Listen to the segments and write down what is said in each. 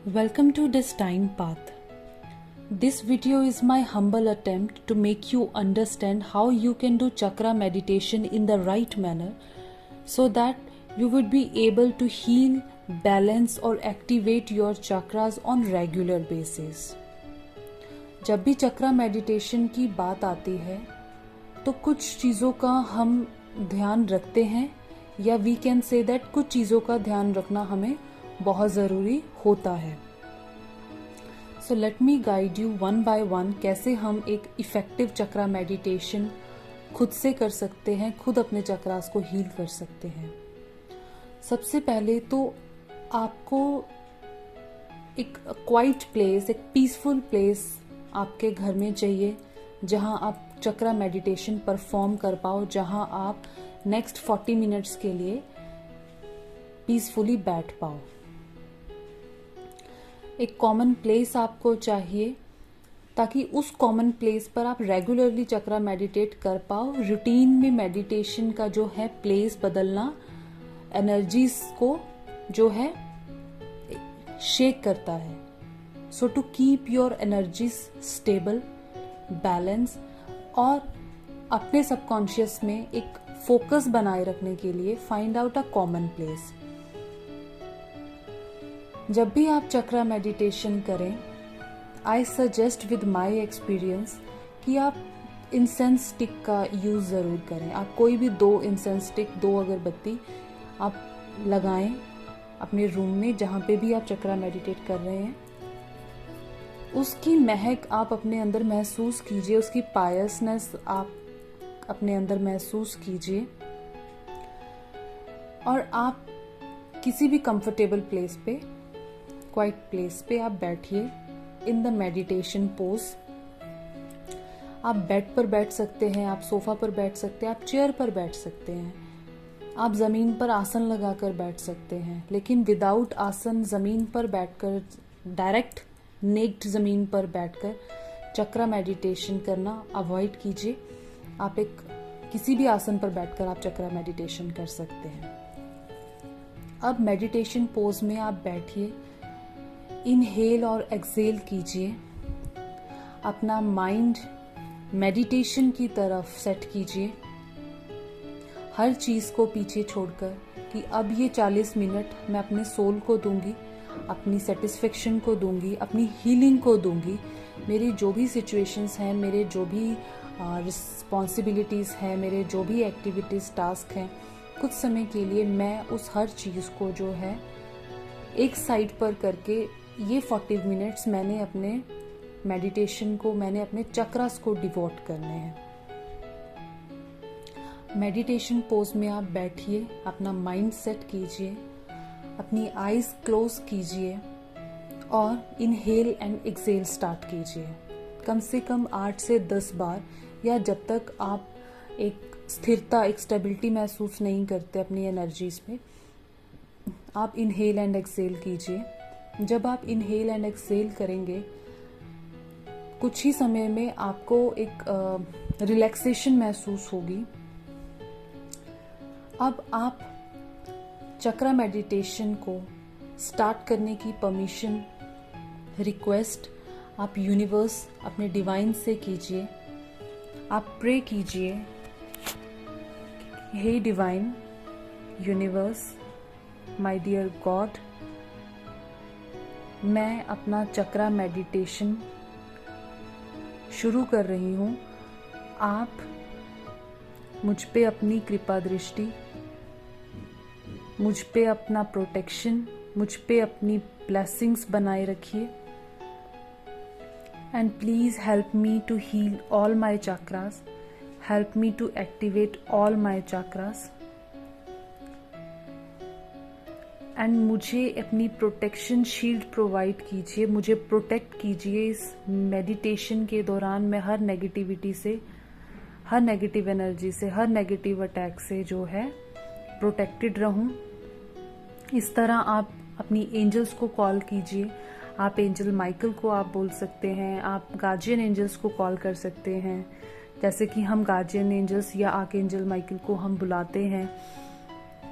Welcome to Destined Path. This video is my humble attempt to make you understand how you can do chakra meditation in the right manner so that you would be able to heal, balance or activate your chakras on regular basis. जब भी चक्रा meditation की बात आती है तो कुछ चीज़ों का हम ध्यान रखते हैं या वी कैन से दैट कुछ चीज़ों का ध्यान रखना हमें बहुत ज़रूरी होता है. So let me guide you one by one कैसे हम एक इफ़ेक्टिव चक्रा मेडिटेशन खुद से कर सकते हैं, खुद अपने चक्रास को हील कर सकते हैं. सबसे पहले तो आपको एक क्वाइट प्लेस, एक पीसफुल प्लेस आपके घर में चाहिए जहां आप चक्रा मेडिटेशन परफॉर्म कर पाओ, जहां आप नेक्स्ट 40 मिनट्स के लिए पीसफुली बैठ पाओ. एक कॉमन प्लेस आपको चाहिए ताकि उस कॉमन प्लेस पर आप रेगुलरली चक्रा मेडिटेट कर पाओ. रूटीन में मेडिटेशन का जो है प्लेस बदलना एनर्जीज को जो है शेक करता है. So to keep your energies stable, balance और अपने सबकॉन्शियस में एक फोकस बनाए रखने के लिए find out a common place. जब भी आप चक्रा मेडिटेशन करें, I suggest with my experience कि आप इंसेंस स्टिक का यूज़ ज़रूर करें. आप कोई भी 2 इंसेंस स्टिक, 2 अगरबत्ती आप लगाएं अपने रूम में जहाँ पे भी आप चक्रा मेडिटेट कर रहे हैं. उसकी महक आप अपने अंदर महसूस कीजिए, उसकी पायसनेस आप अपने अंदर महसूस कीजिए और आप किसी भी कंफर्टेबल प्लेस पे, क्वाइट प्लेस पे आप बैठिए इन द मेडिटेशन पोज. आप बेड पर बैठ सकते हैं, आप सोफा पर बैठ सकते हैं, आप चेयर पर बैठ सकते हैं, आप ज़मीन पर आसन लगाकर बैठ सकते हैं. लेकिन विदाउट आसन ज़मीन पर बैठकर, डायरेक्ट नेक्ड ज़मीन पर बैठकर चक्रा मेडिटेशन करना अवॉइड कीजिए. आप किसी भी आसन पर बैठकर आप चक्रा मेडिटेशन कर सकते हैं. अब मेडिटेशन पोज में आप बैठिए, इनहेल और एक्सेल कीजिए. अपना माइंड मेडिटेशन की तरफ सेट कीजिए, हर चीज़ को पीछे छोड़कर कि अब ये 40 मिनट मैं अपने सोल को दूंगी, अपनी सेटिस्फेक्शन को दूंगी, अपनी हीलिंग को दूंगी. मेरी जो भी सिचुएशंस हैं, मेरे जो भी रिस्पॉन्सिबिलिटीज़ हैं, मेरे जो भी एक्टिविटीज़, टास्क हैं, कुछ समय के लिए मैं उस हर चीज़ को जो है एक साइड पर करके ये 40 मिनट्स मैंने अपने मेडिटेशन को, मैंने अपने चक्रास को डिवोट करने हैं. मेडिटेशन पोज में आप बैठिए, अपना माइंड सेट कीजिए, अपनी आईज क्लोज कीजिए और इनहेल एंड एक्सेल स्टार्ट कीजिए. कम से कम 8 से 10 बार, या जब तक आप एक स्थिरता, एक स्टेबिलिटी महसूस नहीं करते अपनी एनर्जीज में, आप इनहेल एंड एक्सेल कीजिए. जब आप इनहेल एंड एक्सेल करेंगे, कुछ ही समय में आपको एक रिलैक्सेशन महसूस होगी. अब आप चक्रा मेडिटेशन को स्टार्ट करने की परमिशन, रिक्वेस्ट आप यूनिवर्स, अपने डिवाइन से कीजिए. आप प्रे कीजिए, हे divine, universe, my dear God, मैं अपना चक्रा मेडिटेशन शुरू कर रही हूँ. आप मुझ पे अपनी कृपा दृष्टि, मुझ पे अपना प्रोटेक्शन, मुझ पे अपनी ब्लेसिंग्स बनाए रखिए. And please help me to heal all my chakras, help me to activate all my chakras. And मुझे अपनी प्रोटेक्शन शील्ड प्रोवाइड कीजिए, मुझे प्रोटेक्ट कीजिए. इस मेडिटेशन के दौरान मैं हर नेगेटिविटी से, हर नेगेटिव एनर्जी से, हर नेगेटिव अटैक से जो है प्रोटेक्टेड रहूं. इस तरह आप अपनी एंजल्स को कॉल कीजिए. आप एंजल माइकल को आप बोल सकते हैं, आप गार्जियन एंजल्स को कॉल कर सकते हैं, जैसे कि हम गार्जियन एंजल्स या आर्क एंजल माइकल को हम बुलाते हैं.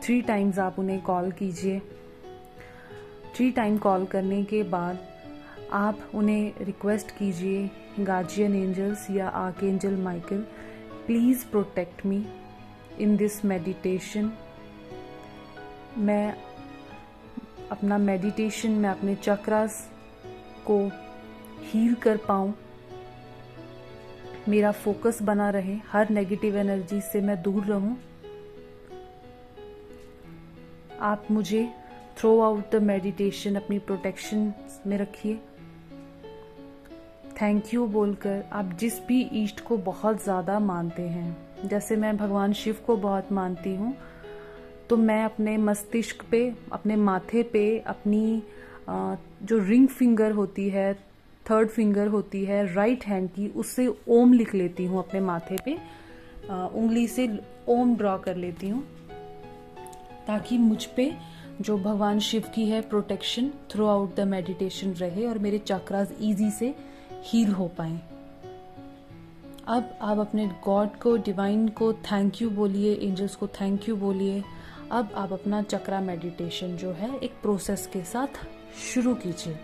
3 टाइम्स आप उन्हें कॉल कीजिए. 3 टाइम कॉल करने के बाद आप उन्हें रिक्वेस्ट कीजिए, गार्जियन एंजल्स या archangel Michael, please protect me in this meditation. मैं अपना मेडिटेशन में अपने चक्रास को हील कर पाऊँ, मेरा फोकस बना रहे, हर नेगेटिव एनर्जी से मैं दूर रहूं। आप मुझे थ्रू आउट द मेडिटेशन अपनी प्रोटेक्शन में रखिए। थैंक यू बोलकर आप जिस भी ईष्ट को बहुत ज़्यादा मानते हैं, जैसे मैं भगवान शिव को बहुत मानती हूँ, तो मैं अपने मस्तिष्क पे, अपने माथे पे अपनी जो रिंग फिंगर होती है, 3rd फिंगर होती है राइट हैंड की, उससे ओम लिख लेती हूँ अपने माथे पे, उंगली से ओम ड्रॉ कर लेती हूँ, ताकि मुझ पे जो भगवान शिव की है protection through out the meditation रहे और मेरे चक्रास इजी से हील हो पाए। अब आप अपने गॉड को, डिवाइन को थैंक यू बोलिए, एंजल्स को थैंक यू बोलिए। अब आप अपना चक्रा मेडिटेशन जो है एक प्रोसेस के साथ शुरू कीजिए।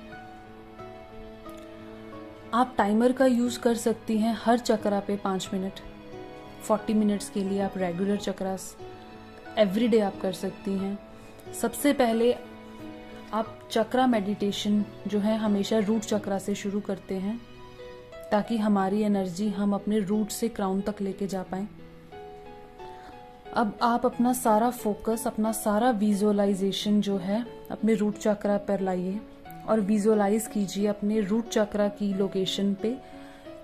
आप टाइमर का यूज कर सकती हैं हर चक्रा पे 5 मिनट, 40 मिनट्स के लिए आप रेगुलर चक्रास एवरीडे आप कर सकती हैं। सबसे पहले आप चक्रा मेडिटेशन जो है हमेशा रूट चक्रा से शुरू करते हैं, ताकि हमारी एनर्जी हम अपने रूट से क्राउन तक लेके जा पाएं। अब आप अपना सारा फोकस, अपना सारा विजुअलाइजेशन जो है अपने रूट चक्रा पर लाइए और विजुअलाइज कीजिए अपने रूट चक्रा की लोकेशन पे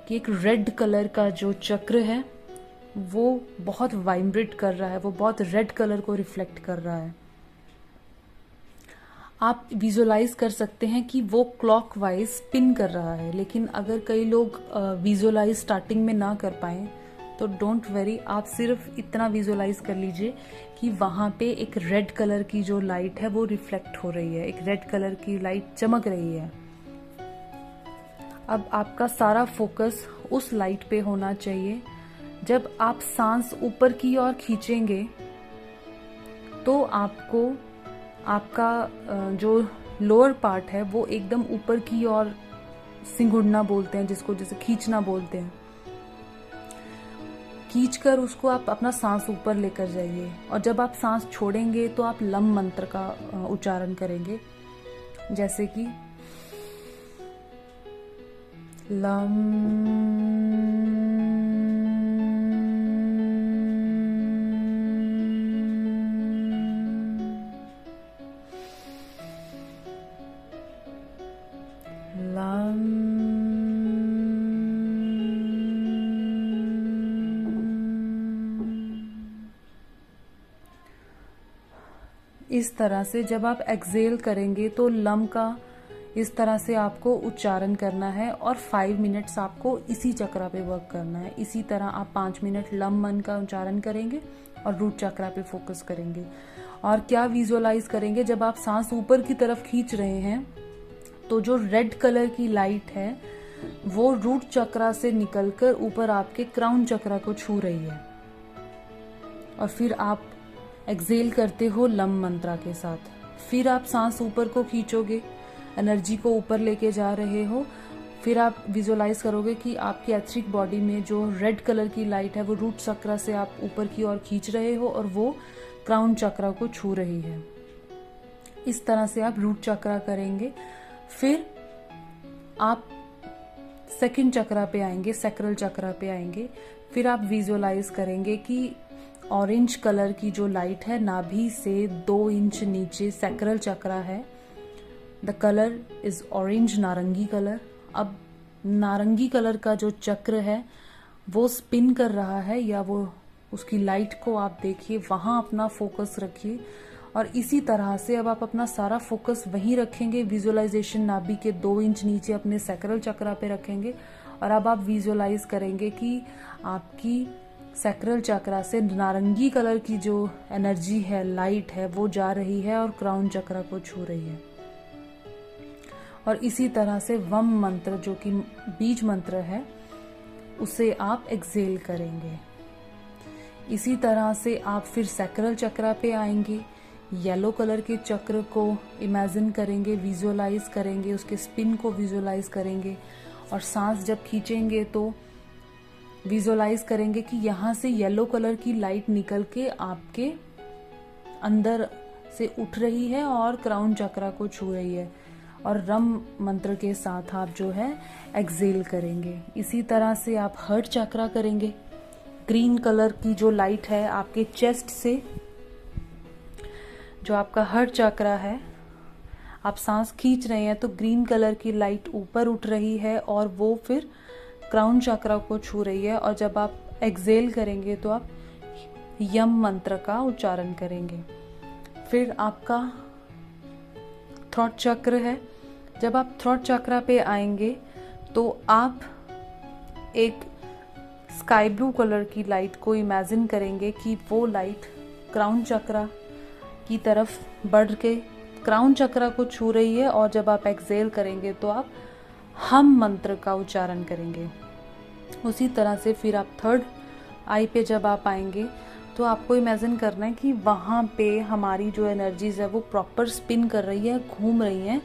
कि एक रेड कलर का जो चक्र है वो बहुत वाइब्रेट कर रहा है, वो बहुत रेड कलर को रिफ्लेक्ट कर रहा है। आप विजुअलाइज कर सकते हैं कि वो क्लॉकवाइज स्पिन कर रहा है, लेकिन अगर कई लोग विजुअलाइज स्टार्टिंग में ना कर पाए तो डोंट वरी, आप सिर्फ इतना विजुअलाइज कर लीजिए कि वहाँ पे एक रेड कलर की जो लाइट है वो रिफ्लेक्ट हो रही है, एक रेड कलर की लाइट चमक रही है। अब आपका सारा फोकस उस लाइट पे होना चाहिए। जब आप सांस ऊपर की ओर खींचेंगे तो आपको आपका जो लोअर पार्ट है वो एकदम ऊपर की ओर सिंगुड़ना बोलते हैं, जिसको जैसे खींचना बोलते हैं, खींचकर उसको आप अपना सांस ऊपर लेकर जाइए। और जब आप सांस छोड़ेंगे तो आप लम मंत्र का उच्चारण करेंगे, जैसे कि लम इस तरह से जब आप एक्सेल करेंगे तो लम का इस तरह से आपको उच्चारण करना है और 5 मिनट्स आपको इसी चक्रा पे वर्क करना है। इसी तरह आप 5 मिनट लम मन का उच्चारण करेंगे और रूट चक्रा पे फोकस करेंगे। और क्या विजुअलाइज करेंगे, जब आप सांस ऊपर की तरफ खींच रहे हैं तो जो रेड कलर की लाइट है वो रूट चक्रा से निकलकर ऊपर आपके क्राउन चक्रा को छू रही है। और फिर आप एक्सेल करते हो लम मंत्रा के साथ। फिर आप सांस ऊपर को खींचोगे, एनर्जी को ऊपर लेके जा रहे हो। फिर आप विजुअलाइज करोगे कि आपकी एथरिक बॉडी में जो रेड कलर की लाइट है वो रूट चक्रा से आप ऊपर की ओर खींच रहे हो और वो क्राउन चक्रा को छू रही है। इस तरह से आप रूट चक्रा करेंगे। फिर आप सेकंड चक्रा पे आएंगे, सैक्रल चक्रा पे आएंगे। फिर आप विजुअलाइज करेंगे कि ऑरेंज कलर की जो लाइट है नाभि से 2 इंच नीचे सैक्रल चक्रा है। द कलर इज ऑरेंज, नारंगी कलर। अब नारंगी कलर का जो चक्र है वो स्पिन कर रहा है, या वो उसकी लाइट को आप देखिए, वहां अपना फोकस रखिए। और इसी तरह से अब आप अपना सारा फोकस वहीं रखेंगे। विजुअलाइजेशन नाभि के 2 इंच नीचे अपने सैक्रल चक्रा पे रखेंगे। और अब आप विजुअलाइज करेंगे कि आपकी सैक्रल चक्रा से नारंगी कलर की जो एनर्जी है, लाइट है, वो जा रही है और क्राउन चक्रा को छू रही है। और इसी तरह से वम मंत्र जो कि बीज मंत्र है उसे आप एक्सेल करेंगे। इसी तरह से आप फिर सैक्रल चक्रा पे आएंगे। येलो कलर के चक्र को इमेजिन करेंगे, विजुअलाइज करेंगे, उसके स्पिन को विजुअलाइज करेंगे और सांस जब खींचेंगे तो विजुअलाइज करेंगे कि यहाँ से येलो कलर की लाइट निकल के आपके अंदर से उठ रही है और क्राउन चक्रा को छू रही है, और रम मंत्र के साथ आप जो है एक्सेल करेंगे। इसी तरह से आप हार्ट चक्रा करेंगे। ग्रीन कलर की जो लाइट है आपके चेस्ट से, जो आपका हार्ट चक्रा है, आप सांस खींच रहे हैं तो ग्रीन कलर की लाइट ऊपर उठ रही है और वो फिर क्राउन चक्रा को छू रही है। और जब आप एक्सेल करेंगे तो आप यम मंत्र का उच्चारण करेंगे। फिर आपका थ्रोट चक्र है। जब आप थ्रोट चक्रा पे आएंगे तो आप एक स्काई ब्लू कलर की लाइट को इमेजिन करेंगे कि वो लाइट क्राउन चक्रा की तरफ बढ़ के क्राउन चक्रा को छू रही है। और जब आप एक्सेल करेंगे तो आप हम मंत्र का उच्चारण करेंगे। उसी तरह से फिर आप थर्ड आई पे जब आप आएंगे तो आपको इमेजिन करना है कि वहाँ पे हमारी जो एनर्जीज है वो प्रॉपर स्पिन कर रही है, घूम रही हैं,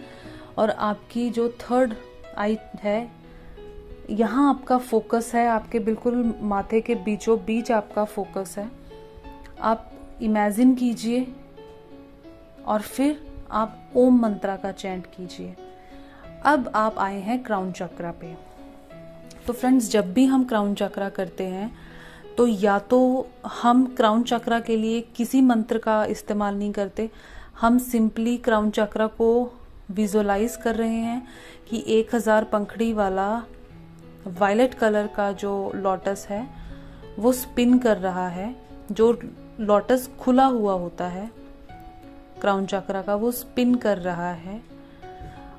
और आपकी जो थर्ड आई है यहाँ आपका फोकस है, आपके बिल्कुल माथे के बीचों बीच आपका फोकस है। आप इमेजिन कीजिए और फिर आप ओम मंत्रा का चैंट कीजिए। अब आप आए हैं क्राउन चक्रा पे। तो फ्रेंड्स, जब भी हम क्राउन चक्रा करते हैं तो या तो हम क्राउन चक्रा के लिए किसी मंत्र का इस्तेमाल नहीं करते, हम सिंपली क्राउन चक्रा को विजुअलाइज कर रहे हैं कि 1000 पंखड़ी वाला वायलेट कलर का जो लोटस है वो स्पिन कर रहा है। जो लोटस खुला हुआ होता है क्राउन चक्रा का, वो स्पिन कर रहा है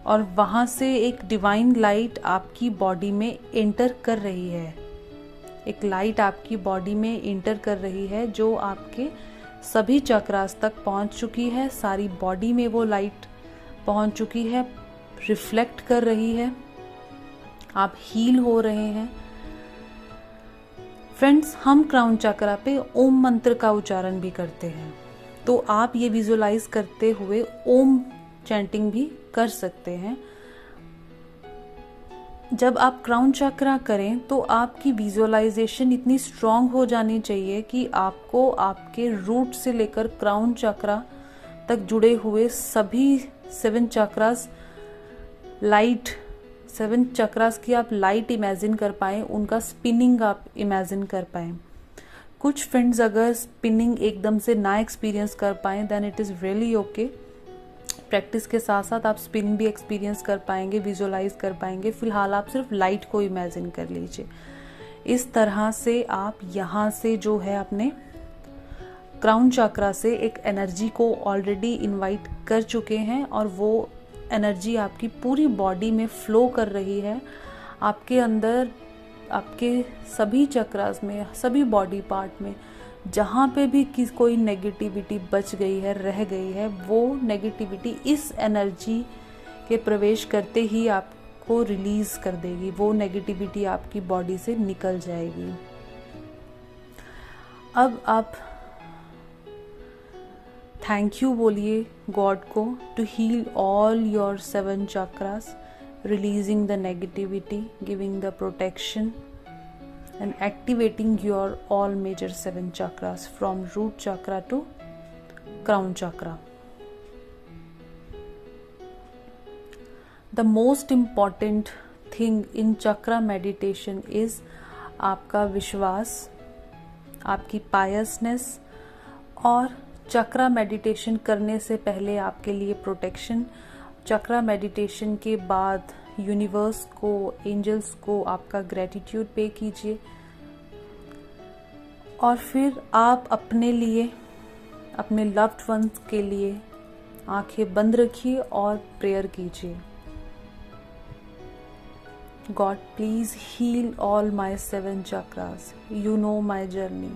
और वहाँ से एक डिवाइन लाइट आपकी बॉडी में एंटर कर रही है। एक लाइट आपकी बॉडी में एंटर कर रही है जो आपके सभी चक्रास तक पहुँच चुकी है। सारी बॉडी में वो लाइट पहुँच चुकी है, रिफ्लेक्ट कर रही है, आप हील हो रहे हैं। फ्रेंड्स, हम क्राउन चक्रा पे ओम मंत्र का उच्चारण भी करते हैं, तो आप ये विजुअलाइज करते हुए ओम चैंटिंग भी कर सकते हैं। जब आप क्राउन चक्रा करें तो आपकी विजुअलाइजेशन इतनी स्ट्रांग हो जानी चाहिए कि आपको आपके रूट से लेकर क्राउन चक्रा तक जुड़े हुए सभी 7 चक्रास लाइट, 7 चक्रास की आप लाइट इमेजिन कर पाएं, उनका स्पिनिंग आप इमेजिन कर पाएं। कुछ फ्रेंड्स अगर स्पिनिंग एकदम से ना एक्सपीरियंस कर पाएं then it is really okay. Practice के साथ साथ आप स्पिन भी एक्सपीरियंस कर पाएंगे, विजुअलाइज कर पाएंगे। फिलहाल आप सिर्फ लाइट को इमेजिन कर लीजिए। इस तरह से आप यहाँ से जो है अपने क्राउन चक्रा से एक एनर्जी को ऑलरेडी इनवाइट कर चुके हैं और वो एनर्जी आपकी पूरी बॉडी में फ्लो कर रही है। आपके अंदर, आपके सभी चक्रास में, सभी बॉडी पार्ट में जहाँ पे भी कोई नेगेटिविटी बच गई है, रह गई है, वो नेगेटिविटी इस एनर्जी के प्रवेश करते ही आपको रिलीज कर देगी। वो नेगेटिविटी आपकी बॉडी से निकल जाएगी। अब आप थैंक यू बोलिए गॉड को to heal all your 7 chakras, releasing the negativity, giving the protection and activating your all major 7 chakras from root chakra to crown chakra. The most important thing in chakra meditation is आपका विश्वास, आपकी piousness और चक्रा meditation करने से पहले आपके लिए protection. चक्रा meditation के बाद यूनिवर्स को, एंजल्स को आपका ग्रेटिट्यूड पे कीजिए और फिर आप अपने लिए, अपने लव्ड वंस के लिए आंखें बंद रखिए और प्रेयर कीजिए। God please heal all my 7 chakras. You know my journey,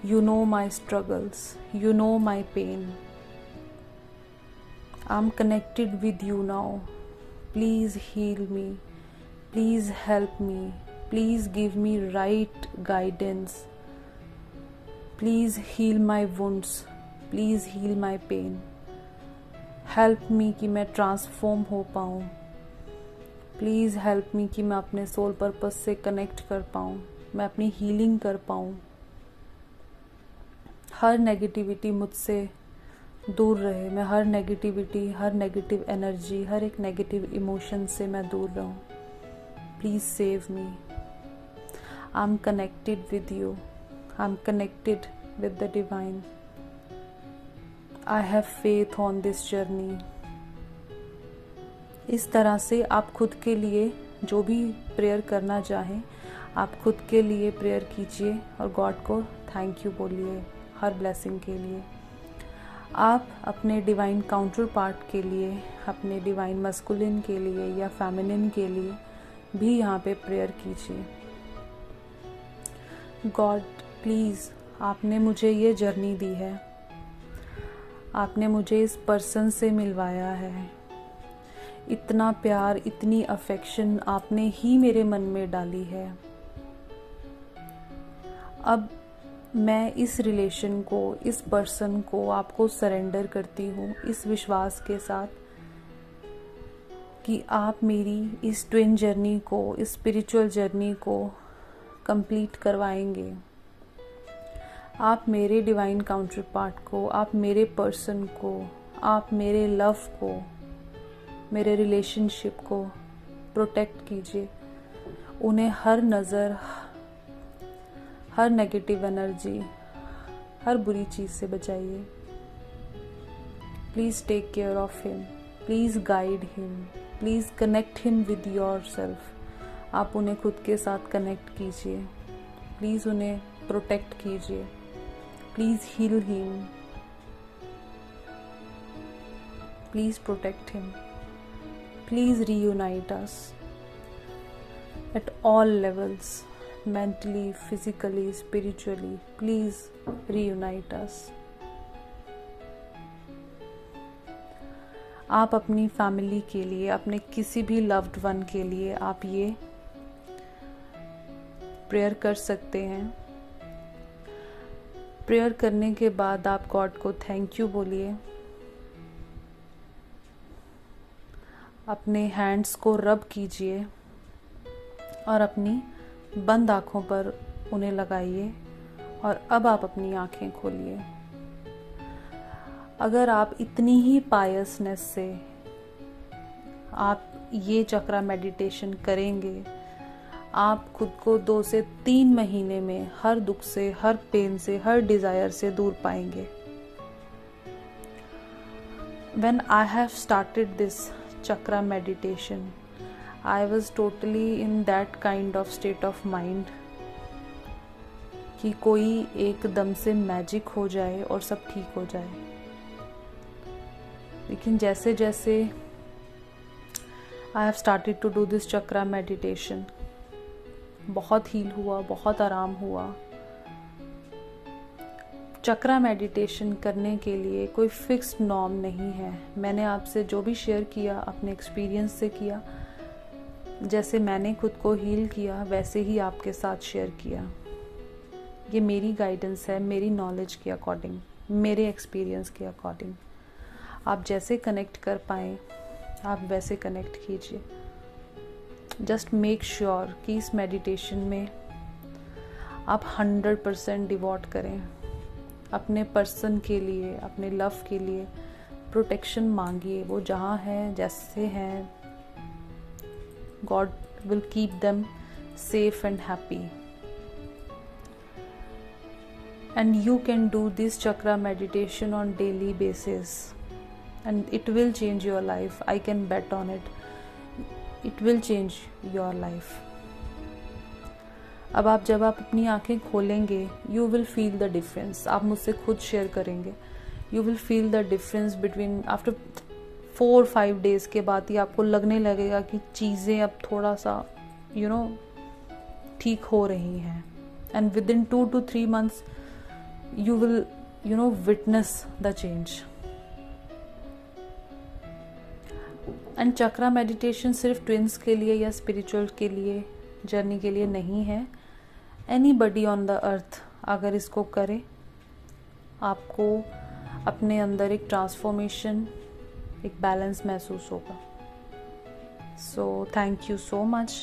you know my struggles, you know my pain. I am connected with you now. Please heal me, please help me, please give me right guidance, please heal my wounds, please heal my pain, help me कि मैं transform हो पाऊँ, please help me कि मैं अपने soul purpose से connect कर पाऊँ, मैं अपनी हीलिंग कर पाऊँ, हर नेगेटिविटी मुझसे दूर रहे, मैं हर नेगेटिविटी, हर नेगेटिव एनर्जी, हर एक नेगेटिव इमोशन से मैं दूर रहूं। Please save me. I am connected with you, I am connected with the divine, I have faith on this journey. इस तरह से आप खुद के लिए जो भी प्रेयर करना चाहें, आप खुद के लिए प्रेयर कीजिए और गॉड को थैंक यू बोलिए हर ब्लेसिंग के लिए। आप अपने डिवाइन काउंटर पार्ट के लिए, अपने डिवाइन मस्कुलिन के लिए या फेमिनिन के लिए भी यहाँ पे प्रेयर कीजिए। गॉड प्लीज़, आपने मुझे ये जर्नी दी है, आपने मुझे इस पर्सन से मिलवाया है, इतना प्यार, इतनी अफेक्शन आपने ही मेरे मन में डाली है। अब मैं इस रिलेशन को, इस पर्सन को आपको सरेंडर करती हूँ इस विश्वास के साथ कि आप मेरी इस ट्विन जर्नी को, इस स्पिरिचुअल जर्नी को कंप्लीट करवाएंगे। आप मेरे डिवाइन काउंटर पार्ट को, आप मेरे पर्सन को, आप मेरे लव को, मेरे रिलेशनशिप को प्रोटेक्ट कीजिए। उन्हें हर नज़र, हर नेगेटिव एनर्जी, हर बुरी चीज़ से बचाइए। Please take care of him, please guide him, please connect him with yourself. आप उन्हें खुद के साथ कनेक्ट कीजिए, प्लीज़ उन्हें प्रोटेक्ट कीजिए, please heal him, please protect him, please reunite us at all levels, mentally, physically, spiritually. Please reunite us. आप अपनी फैमिली के लिए, अपने किसी भी लव्ड वन के लिए आप ये प्रेयर कर सकते हैं। प्रेयर करने के बाद आप गॉड को थैंक यू बोलिए। अपने हैंड्स को रब कीजिए और अपनी बंद आँखों पर उन्हें लगाइए और अब आप अपनी आँखें खोलिए। अगर आप इतनी ही पायसनेस से आप ये चक्रा मेडिटेशन करेंगे, आप खुद को 2 से 3 महीने में हर दुख से, हर पेन से, हर डिज़ायर से दूर पाएंगे। When I have started this chakra meditation, I was totally in that kind of state of mind कि कोई एकदम से मैजिक हो जाए और सब ठीक हो जाए। लेकिन जैसे जैसे I have started to do this chakra meditation, बहुत हील हुआ, बहुत आराम हुआ। चक्रा मेडिटेशन करने के लिए कोई फिक्स्ड नॉर्म नहीं है। मैंने आपसे जो भी शेयर किया अपने एक्सपीरियंस से किया, जैसे मैंने खुद को हील किया वैसे ही आपके साथ शेयर किया। ये मेरी गाइडेंस है, मेरी नॉलेज के अकॉर्डिंग, मेरे एक्सपीरियंस के अकॉर्डिंग। आप जैसे कनेक्ट कर पाएँ आप वैसे कनेक्ट कीजिए। जस्ट मेक श्योर कि इस मेडिटेशन में आप 100% डिवोट करें। अपने पर्सन के लिए, अपने लव के लिए प्रोटेक्शन मांगिए। वो जहाँ हैं, जैसे हैं, God will keep them safe and happy. And you can do this chakra meditation on daily basis. And it will change your life. I can bet on it. It will change your life. अब जब आप अपनी आंखें खोलेंगे, you will feel the difference. आप मुझसे खुद share करेंगे। You will feel the difference between after 4-5 days के बाद ही आपको लगने लगेगा कि चीज़ें अब थोड़ा सा ठीक हो रही हैं। And within 2 to 3 months you will witness the change. And chakra meditation सिर्फ ट्विंस के लिए या स्पिरिचुअल के लिए जर्नी के लिए नहीं है। एनीबडी ऑन द अर्थ अगर इसको करे, आपको अपने अंदर एक ट्रांसफॉर्मेशन, एक बैलेंस महसूस होगा. So thank you so much.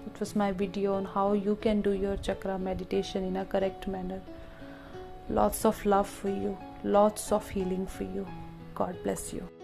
It was my video on how you can do your chakra meditation in a correct manner. Lots of love for you, lots of healing for you. God bless you.